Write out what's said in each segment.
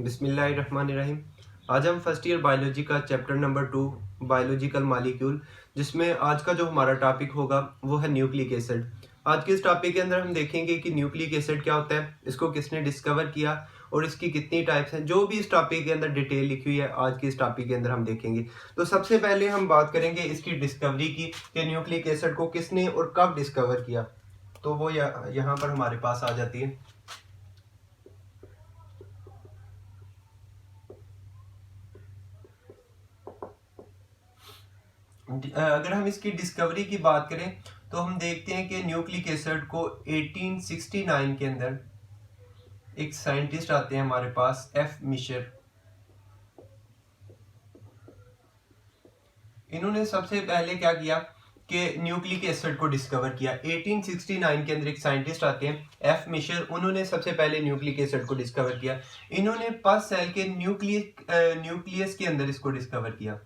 बिस्मिल्लाहिर्रहमानिर्रहीम। आज हम फर्स्ट ईयर बायोलॉजी का चैप्टर नंबर 2 बायोलॉजिकल मॉलिक्यूल, जिसमें आज का जो हमारा टॉपिक होगा वो है न्यूक्लिक एसिड। आज के इस टॉपिक के अंदर हम देखेंगे कि न्यूक्लिक एसिड क्या होता है, इसको किसने डिस्कवर किया और इसकी कितनी टाइप्स हैं। जो भी इस टॉपिक के अंदर डिटेल लिखी हुई है आज के इस टॉपिक के अंदर हम देखेंगे। तो सबसे पहले हम बात करेंगे इसकी डिस्कवरी की कि न्यूक्लिक एसिड को किसने और कब डिस्कवर किया। तो वो यहाँ पर हमारे पास आ जाती है। अगर हम इसकी डिस्कवरी की बात करें तो हम देखते हैं कि न्यूक्लिक एसिड को 1869 के अंदर एक साइंटिस्ट आते हैं हमारे पास, एफ मिशर। इन्होंने सबसे पहले क्या किया कि न्यूक्लिक एसिड को डिस्कवर किया। 1869 के अंदर एक साइंटिस्ट आते हैं, एफ मिशर। उन्होंने सबसे पहले न्यूक्लिक एसिड को डिस्कवर किया। इन्होंने पस सेल के न्यूक्लियस के अंदर इसको डिस्कवर किया।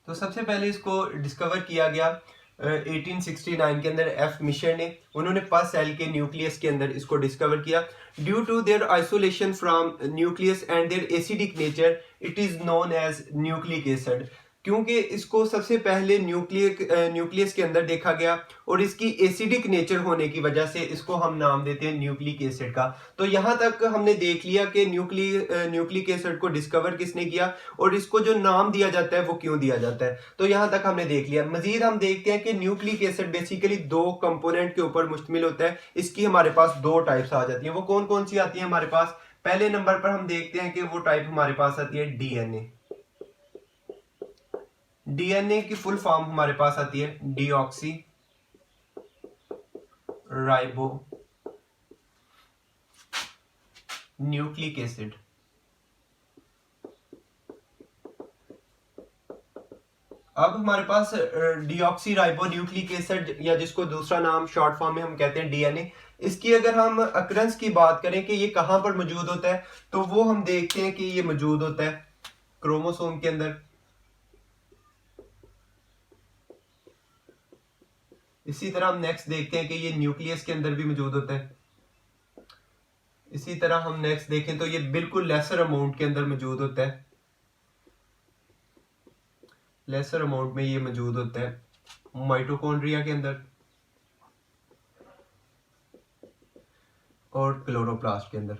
तो सबसे पहले इसको डिस्कवर किया गया 1869 के अंदर एफ मिशर ने। उन्होंने पस सेल के न्यूक्लियस के अंदर इसको डिस्कवर किया। Due to their isolation from nucleus and their acidic nature it is known as nucleic acid. क्योंकि इसको सबसे पहले न्यूक्लियस के अंदर देखा गया और इसकी एसिडिक नेचर होने की वजह से इसको हम नाम देते हैं न्यूक्लिक एसिड का। तो यहाँ तक हमने देख लिया कि न्यूक्लिक एसिड को डिस्कवर किसने किया और इसको जो नाम दिया जाता है वो क्यों दिया जाता है। तो यहाँ तक हमने देख लिया। मजीद हम देखते हैं कि न्यूक्लिक एसिड बेसिकली दो कंपोनेंट के ऊपर मुश्तमिल होता है। इसकी हमारे पास दो टाइप्स आ जाती हैं। वो कौन कौन सी आती है हमारे पास? पहले नंबर पर हम देखते हैं कि वो टाइप हमारे पास आती है डीएनए। डीएनए की फुल फॉर्म हमारे पास आती है डीऑक्सी राइबो न्यूक्लिक एसिड। अब हमारे पास डीऑक्सी राइबो न्यूक्लिक एसिड, या जिसको दूसरा नाम शॉर्ट फॉर्म में हम कहते हैं डीएनए, इसकी अगर हम अकरेंस की बात करें कि ये कहां पर मौजूद होता है, तो वो हम देखते हैं कि ये मौजूद होता है क्रोमोसोम के अंदर। इसी तरह हम नेक्स्ट देखते हैं कि ये न्यूक्लियस के अंदर भी मौजूद होता है। इसी तरह हम नेक्स्ट देखें तो ये बिल्कुल लेसर अमाउंट के अंदर मौजूद होता है। लेसर अमाउंट में ये मौजूद होता है माइटोकॉन्ड्रिया के अंदर और क्लोरोप्लास्ट के अंदर।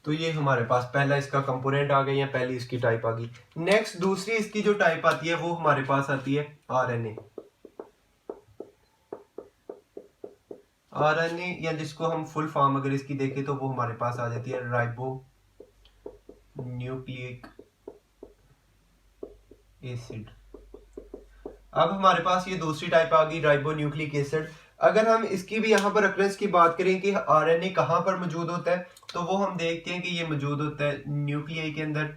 तो ये हमारे पास पहला इसका कंपोनेंट आ गई है, पहली इसकी टाइप आ गई। नेक्स्ट दूसरी इसकी जो टाइप आती है वो हमारे पास आती है आरएनए। आरएनए, या जिसको हम फुल फॉर्म अगर इसकी देखें तो वो हमारे पास आ जाती है राइबो न्यूक्लिक एसिड। अब हमारे पास ये दूसरी टाइप आ गई राइबो न्यूक्लिक एसिड। अगर हम इसकी भी यहाँ पर रेफरेंस की बात करें कि आरएनए कहाँ पर मौजूद होता है, तो वो हम देखते हैं कि ये मौजूद होता है न्यूक्लियाई के अंदर,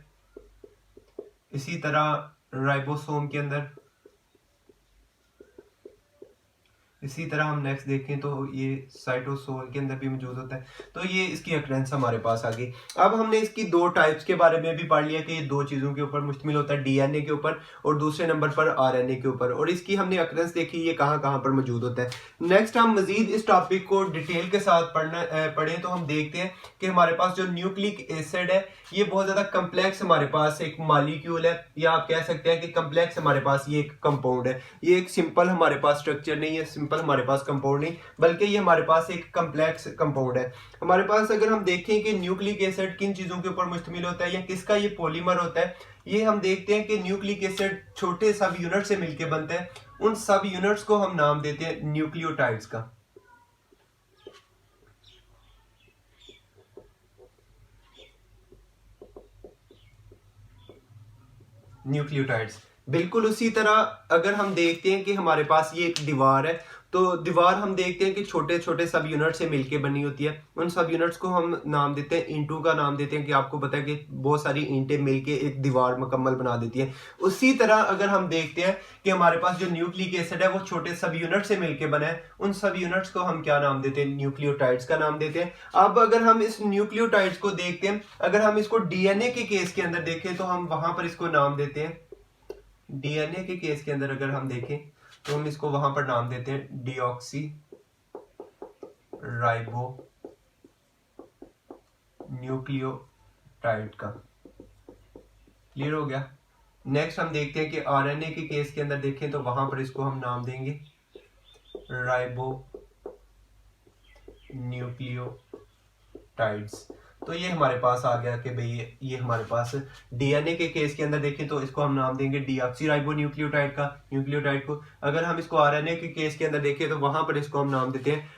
इसी तरह राइबोसोम के अंदर। इसी तरह हम नेक्स्ट देखें तो ये साइटोसोल के अंदर भी मौजूद होता है। तो ये इसकी अक्रेंस हमारे पास आ गई। अब हमने इसकी दो टाइप्स के बारे में भी पढ़ लिया कि ये दो चीज़ों के ऊपर मुश्तमिल होता है, डीएनए के ऊपर और दूसरे नंबर पर आरएनए के ऊपर, और इसकी हमने अक्रेंस देखी ये कहाँ कहाँ पर मौजूद होता है। नेक्स्ट हम मजीद इस टॉपिक को डिटेल के साथ पढ़ें तो हम देखते हैं कि हमारे पास जो न्यूक्लिक एसिड है ये बहुत ज़्यादा कम्प्लेक्स हमारे पास एक मॉलिक्यूल है, या आप कह सकते हैं कि कम्प्लेक्स हमारे पास ये एक कंपाउंड है। ये एक सिंपल हमारे पास स्ट्रक्चर नहीं है, सिंपल हमारे पास कंपाउंड नहीं, बल्कि ये हमारे पास एक कम्प्लेक्स कंपाउंड है। हमारे पास अगर हम देखें कि न्यूक्लिक एसिड किन चीज़ों के ऊपर मुश्तमिल होता है या किसका ये पॉलीमर होता है, ये हम देखते हैं कि न्यूक्लिक एसिड छोटे सब यूनिट से मिलकर बनता है। उन सब यूनिट्स को हम नाम देते हैं न्यूक्लियोटाइड्स का। न्यूक्लियोटाइड्स। बिल्कुल उसी तरह अगर हम देखते हैं कि हमारे पास ये एक दीवार है, तो दीवार हम देखते हैं कि छोटे छोटे सब यूनिट से मिलके बनी होती है। उन सब यूनिट्स को हम नाम देते हैं ईंटों का नाम देते हैं, कि आपको पता है कि बहुत सारी ईंटें मिलके एक दीवार मुकम्मल बना देती है। उसी तरह अगर हम देखते हैं कि हमारे पास जो न्यूक्लिक एसिड है वो छोटे सब यूनिट से मिलके बना है, उन सब यूनिट्स को हम क्या नाम देते हैं? न्यूक्लियोटाइड्स का नाम देते हैं। अब अगर हम इस न्यूक्लियोटाइड्स को देखते हैं, अगर हम इसको डीएनए के केस के अंदर देखें तो हम वहां पर इसको नाम देते हैं डीएनए के केस के अंदर अगर हम देखें तो हम इसको वहां पर नाम देते हैं डीऑक्सी राइबो न्यूक्लियोटाइड का। क्लियर हो गया। नेक्स्ट हम देखते हैं कि आरएनए के केस के अंदर देखें तो वहां पर इसको हम नाम देंगे राइबो न्यूक्लियोटाइड्स। तो ये हमारे पास आ गया कि भाई ये हमारे पास डीएनए के केस के अंदर देखें तो इसको हम नाम देंगे डीऑक्सीराइबो न्यूक्लियोटाइड का, न्यूक्लियोटाइड को। अगर हम इसको आरएनए के केस के अंदर देखें तो वहां पर इसको हम नाम देते हैं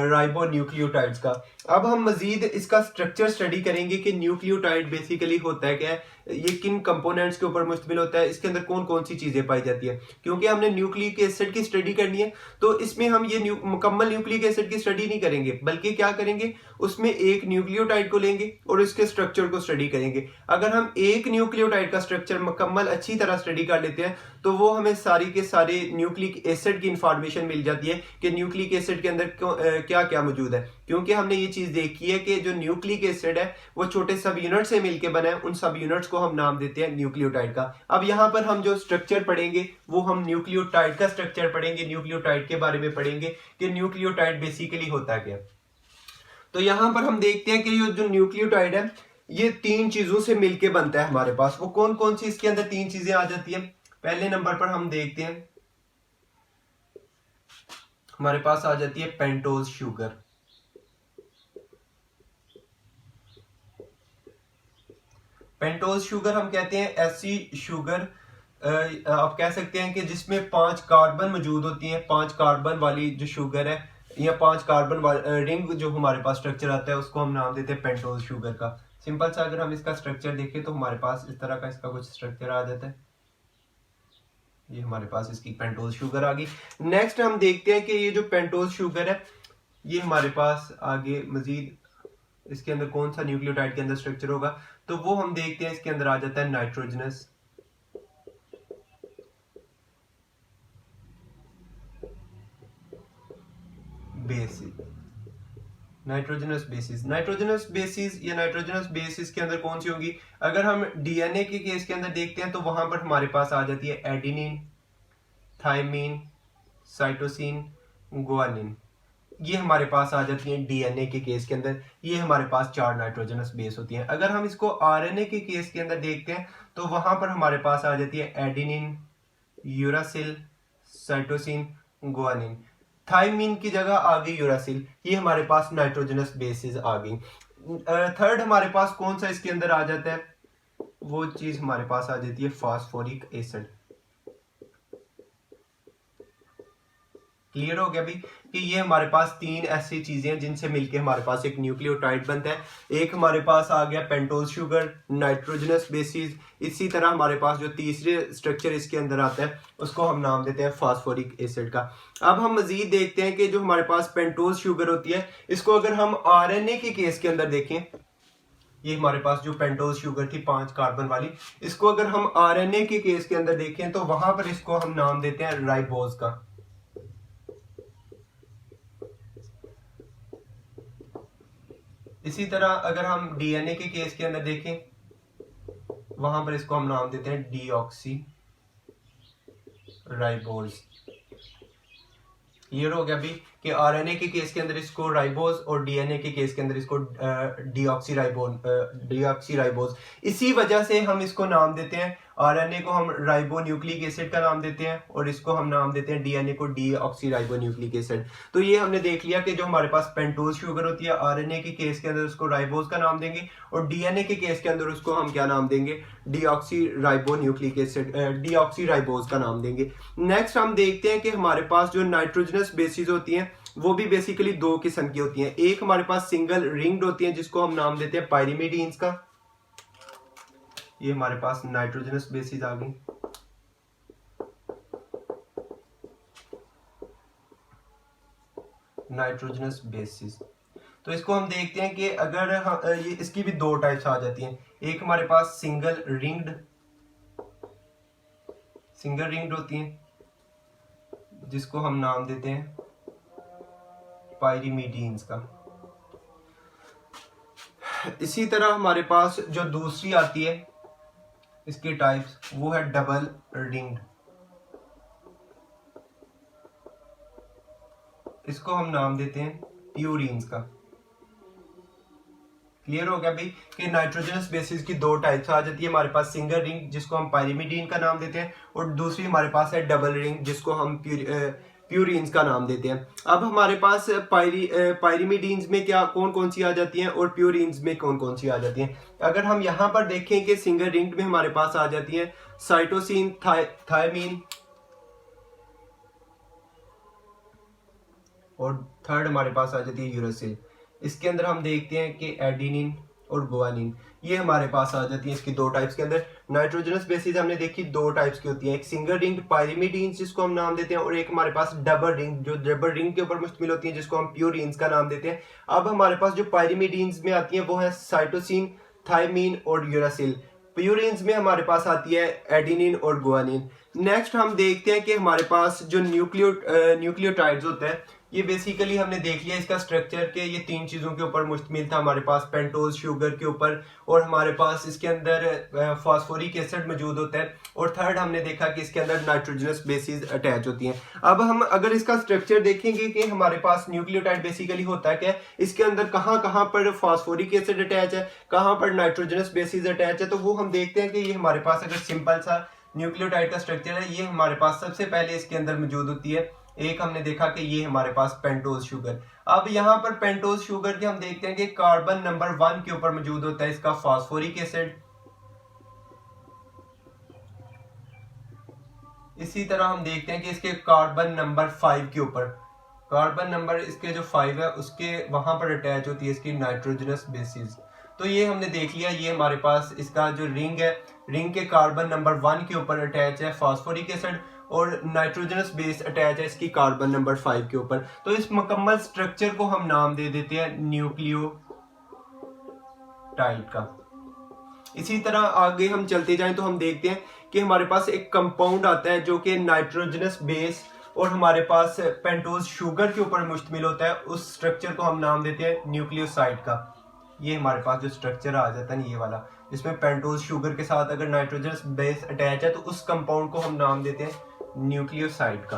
राइबो न्यूक्लियोटाइड्स का। अब हम मजीद इसका स्ट्रक्चर स्टडी करेंगे कि न्यूक्लियोटाइड बेसिकली होता है क्या है, ये किन कंपोनेंट्स के ऊपर मुश्तमिल होता है, इसके अंदर कौन कौन सी चीजें पाई जाती है। क्योंकि हमने न्यूक्लिक एसिड की स्टडी करनी है तो इसमें हम ये मुकम्मल न्यूक्लिक एसिड की स्टडी नहीं करेंगे, बल्कि क्या करेंगे, उसमें एक न्यूक्लियोटाइड को लेंगे और इसके स्ट्रक्चर को स्टडी करेंगे। अगर हम एक न्यूक्लियोटाइड का स्ट्रक्चर मुकम्मल अच्छी तरह स्टडी कर लेते हैं तो वो हमें सारी के सारे न्यूक्लिक एसिड की इंफॉर्मेशन मिल जाती है कि न्यूक्लिक एसिड के अंदर क्या क्या मौजूद है। क्योंकि हमने ये चीज देखी है कि जो न्यूक्लिक एसिड है वो छोटे सब यूनिट से मिलकर बना है, उन सब यूनिट्स को हम नाम देते हैं न्यूक्लियोटाइड का। अब यहाँ पर हम जो स्ट्रक्चर पढ़ेंगे वो हम न्यूक्लियोटाइड का स्ट्रक्चर पढ़ेंगे, न्यूक्लियोटाइड के बारे में पढ़ेंगे कि न्यूक्लियोटाइड बेसिकली होता क्या। तो यहां पर हम देखते हैं कि ये जो न्यूक्लियोटाइड है ये तीन चीजों से मिलके बनता है हमारे पास। वो कौन कौन सी इसके अंदर तीन चीजें आ जाती हैं। पहले नंबर पर हम देखते हैं हमारे पास आ जाती है पेंटोज शुगर। पेंटोज शुगर हम कहते हैं ऐसी शुगर, आप कह सकते हैं कि जिसमें 5 कार्बन मौजूद होती हैं। 5 कार्बन वाली जो शुगर है या 5 कार्बन रिंग जो हमारे पास स्ट्रक्चर आता है उसको हम नाम देते हैं पेंटोज शुगर का। सिंपल सा अगर हम इसका स्ट्रक्चर देखें तो हमारे पास इस तरह का इसका कुछ स्ट्रक्चर आ जाता है। ये हमारे पास इसकी पेंटोज शुगर आ गई। नेक्स्ट हम देखते हैं कि ये जो पेंटोज शुगर है ये हमारे पास आगे मजीद इसके अंदर कौन सा न्यूक्लियोटाइड के अंदर स्ट्रक्चर होगा, तो वो हम देखते हैं इसके अंदर आ जाता है nitrogenous bases. Nitrogenous bases, nitrogenous bases या नाइट्रोजनस बेसिस के अंदर कौन सी होगी। अगर हम डीएनए के केस के अंदर देखते हैं तो वहां पर हमारे पास आ जाती है एडिनिन, थायमीन, साइटोसिन, गुआनिन। ये हमारे पास आ जाती है डीएनए के केस के अंदर। ये हमारे पास 4 नाइट्रोजनस बेस होती हैं। अगर हम इसको आरएनए के केस के अंदर देखते हैं तो वहां पर हमारे पास आ जाती है adenine, uracil, cytosine, guanine. Thymine की जगह आ गई यूरासिल। ये हमारे पास नाइट्रोजनस बेसिस आ गई। थर्ड हमारे पास कौन सा इसके अंदर आ जाता है, वो चीज हमारे पास आ जाती है फास्फोरिक एसिड। क्लियर हो गया भाई कि ये हमारे पास तीन ऐसी चीजें हैं जिनसे मिलके हमारे पास एक न्यूक्लियोटाइड बनता है। एक हमारे पास आ गया पेंटोज शुगर, नाइट्रोजनस बेसिस। इसी तरह हमारे पास जो तीसरे स्ट्रक्चर इसके अंदर आता है उसको हम नाम देते हैं फास्फोरिक एसिड का। अब हम मजीद देखते हैं कि जो हमारे पास पेंटोज शुगर होती है इसको अगर हम आरएनए के केस के अंदर देखें, ये हमारे पास जो पेंटोज शुगर थी 5 कार्बन वाली, इसको अगर हम आरएनए के केस के अंदर देखें तो वहां पर इसको हम नाम देते हैं राइबोज का। इसी तरह अगर हम डीएनए के केस के अंदर देखें वहां पर इसको हम नाम देते हैं डीऑक्सी राइबोज। क्लियर हो गया अभी कि आरएनए के केस के अंदर इसको राइबोज और डीएनए के केस के अंदर इसको डीऑक्सी राइबोज। इसी वजह से हम इसको नाम देते हैं, आरएनए को हम राइबो न्यूक्लिक एसिड का नाम देते हैं और इसको हम नाम देते हैं डीएनए को डीऑक्सी राइबो न्यूक्लिक एसिड। तो ये हमने देख लिया कि जो हमारे पास पेंटोज शुगर होती है आरएनए के केस के अंदर उसको राइबोज का नाम देंगे और डीएनए के केस के अंदर उसको हम क्या नाम देंगे, deoxy ribo nucleic acid, deoxy ribose का नाम देंगे। नेक्स्ट हम देखते हैं कि हमारे पास जो नाइट्रोजनस बेसिस होती हैं वो भी बेसिकली 2 किस्म की होती हैं। एक हमारे पास सिंगल रिंग्ड होती हैं जिसको हम नाम देते हैं पायरिमिडीन्स का। ये हमारे पास नाइट्रोजनस बेसिस आ गई। नाइट्रोजनस बेसिस, तो इसको हम देखते हैं कि अगर ये इसकी भी 2 टाइप्स आ जाती हैं। एक हमारे पास सिंगल रिंग्ड होती हैं जिसको हम नाम देते हैं पायरिमिडीन्स का। इसी तरह हमारे पास जो दूसरी आती है इसकी टाइप्स, वो है डबल रिंग्ड। इसको हम नाम देते हैं प्यूरीन्स का। क्लियर हो गया भाई कि नाइट्रोजनस बेसिस की दो टाइप्स आ जाती है हमारे पास, सिंगल रिंग जिसको हम पायरीमिडीन का नाम देते हैं, और दूसरी हमारे पास है डबल रिंग जिसको हम प्यूरीन्स का नाम देते हैं। अब हमारे पास पायरीमिडीन्स में क्या कौन कौन सी आ जाती हैं और प्यूरीन्स में कौन कौन सी आ जाती हैं। अगर हम यहाँ पर देखें कि सिंगल रिंग में हमारे पास आ जाती हैं साइटोसिन, थायमीन, और थर्ड हमारे पास आ जाती है यूरासिल। इसके अंदर हम देखते हैं कि एडिनिन और गुआनिन, ये हमारे पास आ जाती है इसकी दो टाइप्स के अंदर। नाइट्रोजनस बेसिस हमने देखी दो टाइप्स की होती है, एक सिंगल रिंग पायरीमिडीन्स जिसको हम नाम देते हैं, और एक हमारे पास डबल रिंग जो डबल रिंग के ऊपर मुश्तमिल होती है जिसको हम प्यूरीन्स का नाम देते हैं। अब हमारे पास जो पायरीमिडीन्स में आती है वो है साइटोसिन, थायमीन और यूरासिल। प्यूरीन्स में हमारे पास आती है एडिनिन और गुआनिन। नेक्स्ट हम देखते हैं कि हमारे पास जो न्यूक्लियोटाइड्स होते हैं, ये बेसिकली हमने देख लिया इसका स्ट्रक्चर के ये तीन चीज़ों के ऊपर मुश्तमिल था, हमारे पास पेंटोज शुगर के ऊपर, और हमारे पास इसके अंदर फास्फोरिक एसिड मौजूद होता है, और थर्ड हमने देखा कि इसके अंदर नाइट्रोजनस बेसिस अटैच होती हैं। अब हम अगर इसका स्ट्रक्चर देखेंगे कि हमारे पास न्यूक्लियोटाइड बेसिकली होता है क्या, इसके अंदर कहाँ कहाँ पर फास्फोरिक एसिड अटैच है, कहाँ पर नाइट्रोजनस बेसिस अटैच है, तो वो हम देखते हैं कि ये हमारे पास अगर सिंपल सा न्यूक्लियोटाइड का स्ट्रक्चर है, ये हमारे पास सबसे पहले इसके अंदर मौजूद होती है। एक हमने देखा कि ये हमारे पास पेंटोज शुगर। अब यहाँ पर पेंटोज शुगर के हम देखते हैं कि कार्बन नंबर 1 के ऊपर मौजूद होता है इसका फास्फोरिक एसिड। इसी तरह हम देखते हैं कि इसके कार्बन नंबर 5 के ऊपर, कार्बन नंबर इसके जो 5 है उसके वहां पर अटैच होती है इसकी नाइट्रोजनस बेसिस। तो ये हमने देख लिया, ये हमारे पास इसका जो रिंग है, रिंग के कार्बन नंबर 1 के ऊपर अटैच है फास्फोरिक एसिड, और नाइट्रोजनस बेस अटैच है इसकी कार्बन नंबर 5 के ऊपर। तो इस मुकम्मल स्ट्रक्चर को हम नाम दे देते हैं न्यूक्लियोटाइड का। इसी तरह आगे हम चलते जाएं तो हम देखते हैं कि हमारे पास एक कंपाउंड आता है जो कि नाइट्रोजनस बेस और हमारे पास पेंटोज शुगर के ऊपर मुश्तमिल होता है, उस स्ट्रक्चर को हम नाम देते हैं न्यूक्लियोसाइड का। ये हमारे पास जो स्ट्रक्चर आ जाता है ना ये वाला, जिसमें पेंटोज शुगर के साथ अगर नाइट्रोजनस बेस अटैच है तो उस कंपाउंड को हम नाम देते हैं न्यूक्लियोसाइड का।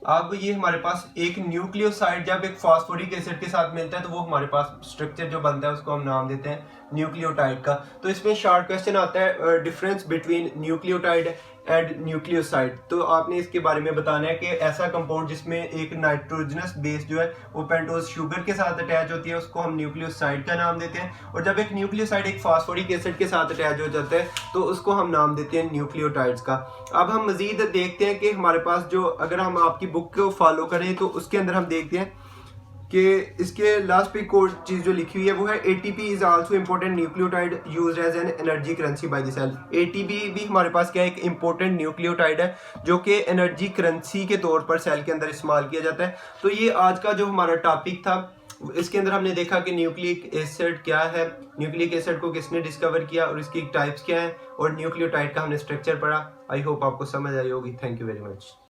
अब ये हमारे पास एक न्यूक्लियोसाइड जब एक फास्फोरिक एसिड के साथ मिलता है तो वो हमारे पास स्ट्रक्चर जो बनता है उसको हम नाम देते हैं न्यूक्लियोटाइड का। तो इसमें शॉर्ट क्वेश्चन आता है difference between nucleotide and nucleoside. तो आपने इसके बारे में बताना है कि ऐसा कंपाउंड जिसमें एक नाइट्रोजनस बेस जो है वो पेंटोज शुगर के साथ अटैच होती है उसको हम न्यूक्लियोसाइड का नाम देते हैं, और जब एक न्यूक्लियोसाइड एक फास्फोरिक एसिड के साथ अटैच हो जाता है तो उसको हम नाम देते हैं न्यूक्लियोटाइड्स का। अब हम मजीद देखते हैं कि हमारे पास जो, अगर हम आपकी बुक को फॉलो करें तो उसके अंदर हम देखते हैं कि इसके लास्ट पे कोड चीज जो लिखी हुई है वो है ATP is also important nucleotide used as an energy currency by the cell. ATP भी हमारे पास क्या है, एक इंपॉर्टेंट न्यूक्लियोटाइड है जो कि एनर्जी करेंसी के तौर पर सेल के अंदर इस्तेमाल किया जाता है। तो ये आज का जो हमारा टॉपिक था, इसके अंदर हमने देखा कि न्यूक्लिक एसिड क्या है, न्यूक्लिक एसिड को किसने डिस्कवर किया और इसकी टाइप्स क्या है, और न्यूक्लियोटाइड का हमने स्ट्रक्चर पढ़ा। आई होप आपको समझ आई होगी। Thank you very much.